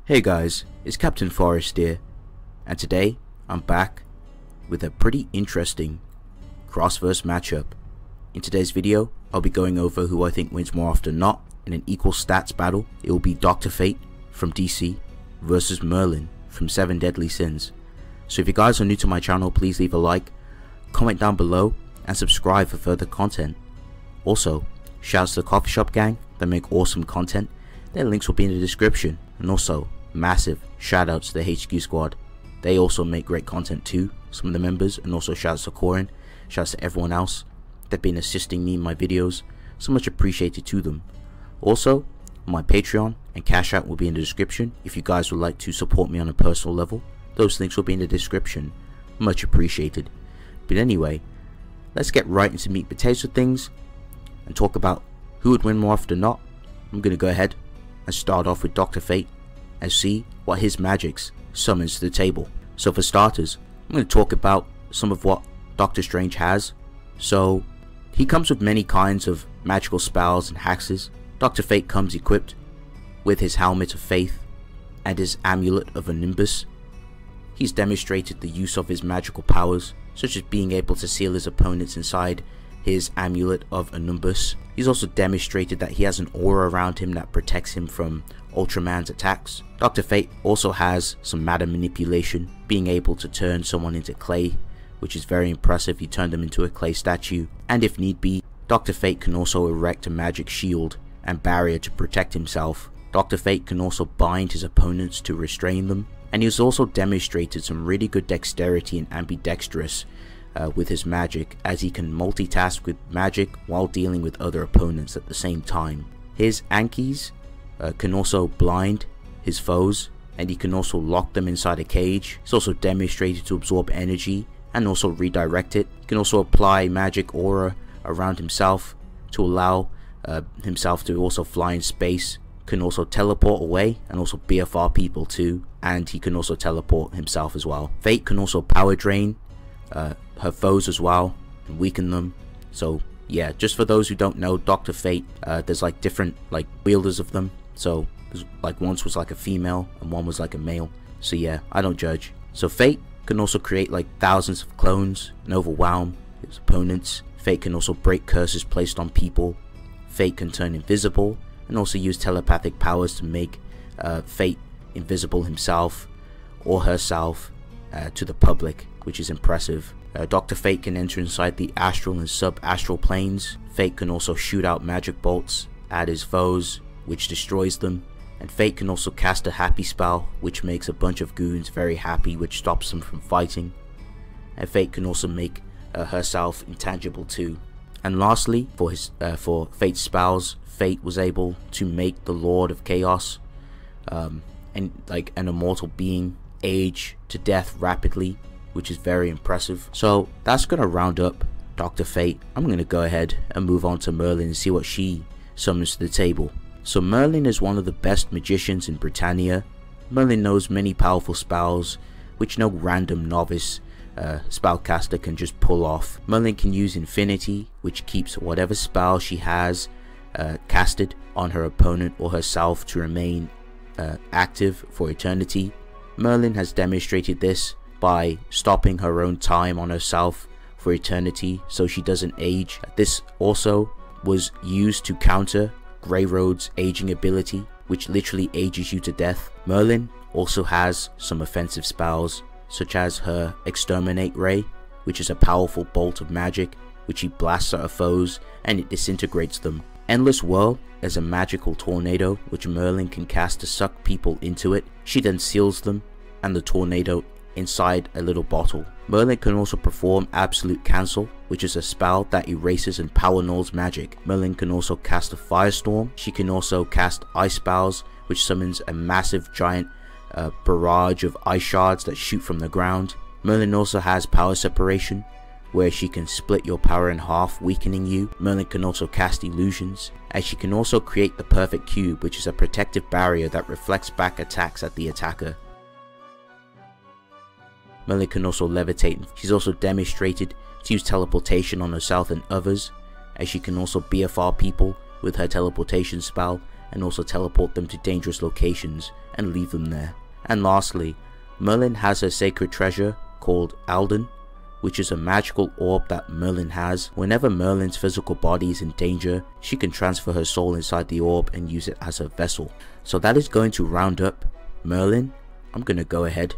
Hey guys, it's Captain Forrest here, and today I'm back with a pretty interesting cross-verse matchup. In today's video, I'll be going over who I think wins more often than not in an equal stats battle. It will be DRFATE from DC versus Merlin from Sevendeadlysins. So if you guys are new to my channel, please leave a like, comment down below, and subscribe for further content. Also, shouts to the coffee shop gang that make awesome content. Their links will be in the description. And also, massive shout outs to the HQ squad. They also make great content too, some of the members, and also shouts to Korin, shouts to everyone else that been assisting me in my videos. So much appreciated to them. Also, my Patreon and Cash App will be in the description if you guys would like to support me on a personal level. Those links will be in the description. Much appreciated. But anyway, let's get right into meat potatoes of things and talk about who would win more often than not. I'm going to go ahead and start off with DRFATE and see what his magics summons to the table. So for starters, I'm going to talk about some of what Doctor Strange has. So he comes with many kinds of magical spells and hexes. DRFATE comes equipped with his Helmet of Faith and his Amulet of Nimbus. He's demonstrated the use of his magical powers, such as being able to seal his opponents inside his Amulet of Nimbus. He's also demonstrated that he has an aura around him that protects him from Ultraman's attacks. DRFATE also has some matter manipulation, being able to turn someone into clay, which is very impressive. He turned them into a clay statue, and if need be, DRFATE can also erect a magic shield and barrier to protect himself. DRFATE can also bind his opponents to restrain them, and he's also demonstrated some really good dexterity and ambidextrous with his magic, as he can multitask with magic while dealing with other opponents at the same time. His Ankis can also blind his foes, and he can also lock them inside a cage. He's also demonstrated to absorb energy and also redirect it. He can also apply magic aura around himself to allow himself to also fly in space. Can also teleport away and also BFR people too, and he can also teleport himself as well. Fate can also power drain her foes as well and weaken them. So yeah, just for those who don't know, DRFATE, there's like different like wielders of them. So there's like once was like a female and one was like a male. So yeah, I don't judge. So Fate can also create like thousands of clones and overwhelm his opponents. Fate can also break curses placed on people. Fate can turn invisible and also use telepathic powers to make Fate invisible himself or herself to the public, which is impressive. DRFATE can enter inside the astral and sub-astral planes. Fate can also shoot out magic bolts at his foes, which destroys them. And Fate can also cast a happy spell, which makes a bunch of goons very happy, which stops them from fighting. And Fate can also make herself intangible too. And lastly, for Fate's spells, Fate was able to make the Lord of Chaos and like an immortal being age to death rapidly, which is very impressive. So that's gonna round up DRFATE. I'm gonna go ahead and move on to Merlin and see what she summons to the table. So Merlin is one of the best magicians in Britannia. Merlin knows many powerful spells which no random novice spellcaster can just pull off. Merlin can use Infinity, which keeps whatever spell she has casted on her opponent or herself to remain active for eternity. Merlin has demonstrated this by stopping her own time on herself for eternity so she doesn't age. This also was used to counter Grey Road's aging ability, which literally ages you to death. Merlin also has some offensive spells, such as her Exterminate Ray, which is a powerful bolt of magic which he blasts at her foes and it disintegrates them. Endless Whirl is a magical tornado which Merlin can cast to suck people into it. She then seals them and the tornado inside a little bottle. Merlin can also perform Absolute Cancel, which is a spell that erases and power nulls magic. Merlin can also cast a Firestorm. She can also cast Ice Spells, which summons a massive giant barrage of ice shards that shoot from the ground. Merlin also has Power Separation, where she can split your power in half, weakening you. Merlin can also cast Illusions, and she can also create the Perfect Cube, which is a protective barrier that reflects back attacks at the attacker. Merlin can also levitate. She's also demonstrated to use teleportation on herself and others, as she can also BFR people with her teleportation spell and also teleport them to dangerous locations and leave them there. And lastly, Merlin has her sacred treasure called Alden, which is a magical orb that Merlin has. Whenever Merlin's physical body is in danger, she can transfer her soul inside the orb and use it as a vessel. So that is going to round up Merlin. I'm going to go ahead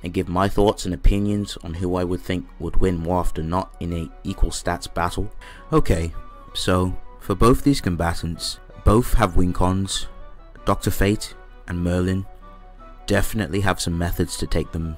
and give my thoughts and opinions on who I would think would win more often than not in a equal stats battle. Okay, so for both these combatants, both have win cons. Dr. Fate and Merlin definitely have some methods to take them,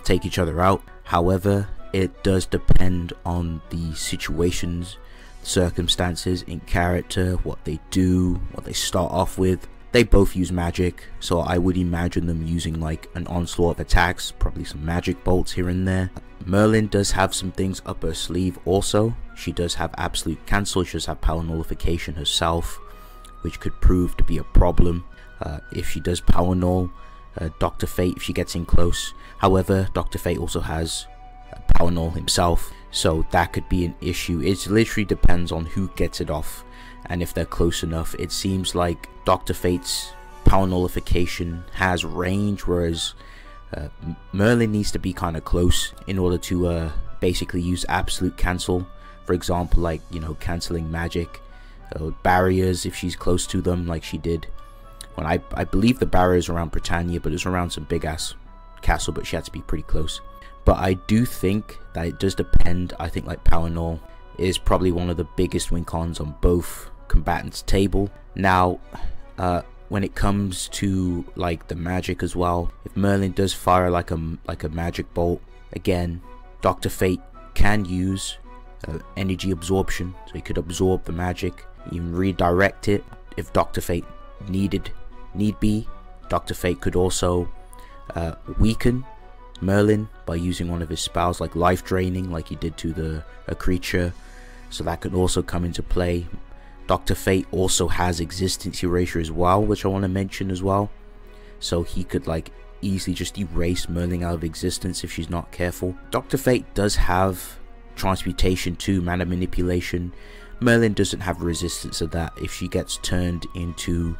take each other out. However, it does depend on the situations, circumstances, in character, what they do, what they start off with. They both use magic, so I would imagine them using like an onslaught of attacks, probably some magic bolts here and there. Merlin does have some things up her sleeve also. She does have absolute cancel, she does have power nullification herself, which could prove to be a problem if she does power null Dr. Fate if she gets in close. However, Dr. Fate also has power null himself, so that could be an issue. It literally depends on who gets it off and if they're close enough. It seems like Dr. Fate's power nullification has range, whereas Merlin needs to be kind of close in order to basically use absolute cancel. For example, like, cancelling magic barriers if she's close to them, like she did when I believe the barriers around Britannia, but it was around some big ass castle, but she had to be pretty close. But I do think that it does depend. I think like power null is probably one of the biggest win cons on both combatants' table. Now when it comes to like the magic as well, if Merlin does fire like a magic bolt, again Dr. Fate can use energy absorption, so he could absorb the magic, even redirect it if Dr. Fate need be. Dr. Fate could also weaken Merlin by using one of his spells like life draining, like he did to a creature, so that could also come into play. Dr. Fate also has existence erasure as well, which I want to mention as well, so he could like easily just erase Merlin out of existence if she's not careful. Dr. Fate does have transmutation too, mana manipulation. Merlin doesn't have resistance to that. If she gets turned into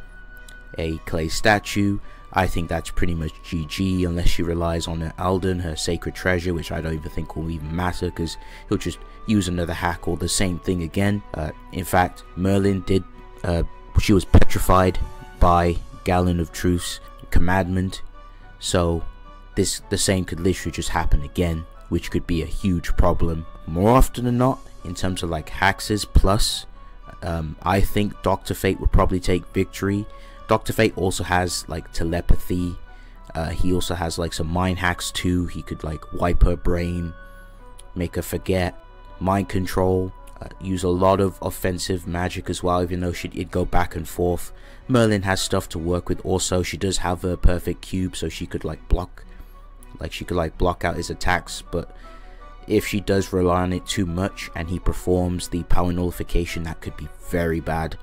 a clay statue, I think that's pretty much GG, unless she relies on her Alden, her sacred treasure, which I don't even think will even matter, because he'll just use another hack or the same thing again. In fact, Merlin did, she was petrified by Gallon of Truth's commandment, so the same could literally just happen again, which could be a huge problem. More often than not, in terms of like hexes plus, I think Dr. Fate would probably take victory. Dr. Fate also has like telepathy, he also has like some mind hacks too. He could like wipe her brain, make her forget, mind control, use a lot of offensive magic as well, even though it'd go back and forth. Merlin has stuff to work with also. She does have a perfect cube, so she could like block out his attacks, but if she does rely on it too much and he performs the power nullification, that could be very bad.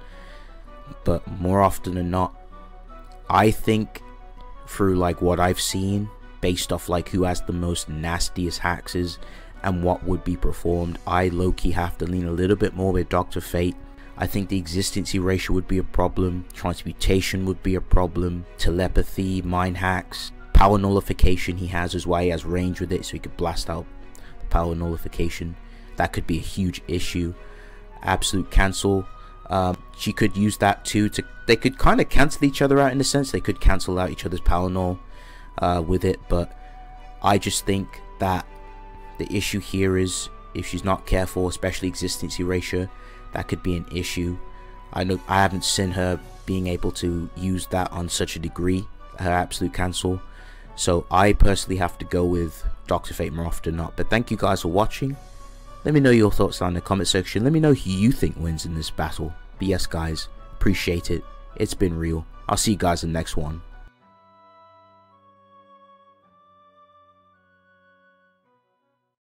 But more often than not, I think through like what I've seen, based off like who has the most nastiest hexes and what would be performed, I low-key have to lean a little bit more with Dr. Fate. I think the existence erasure would be a problem, transmutation would be a problem, telepathy, mind hacks, power nullification he has as well. He has range with it, so he could blast out the power nullification. That could be a huge issue. Absolute cancel, she could use that too. They could kind of cancel each other out in a sense. They could cancel out each other's power null with it, but I just think that the issue here is if she's not careful, especially existence erasure, that could be an issue. I haven't seen her being able to use that on such a degree, her absolute cancel, so I personally have to go with Dr. Fate more often than not. But thank you guys for watching. Let me know your thoughts down in the comment section. Let me know who you think wins in this battle. But yes guys, appreciate it. It's been real. I'll see you guys in the next one.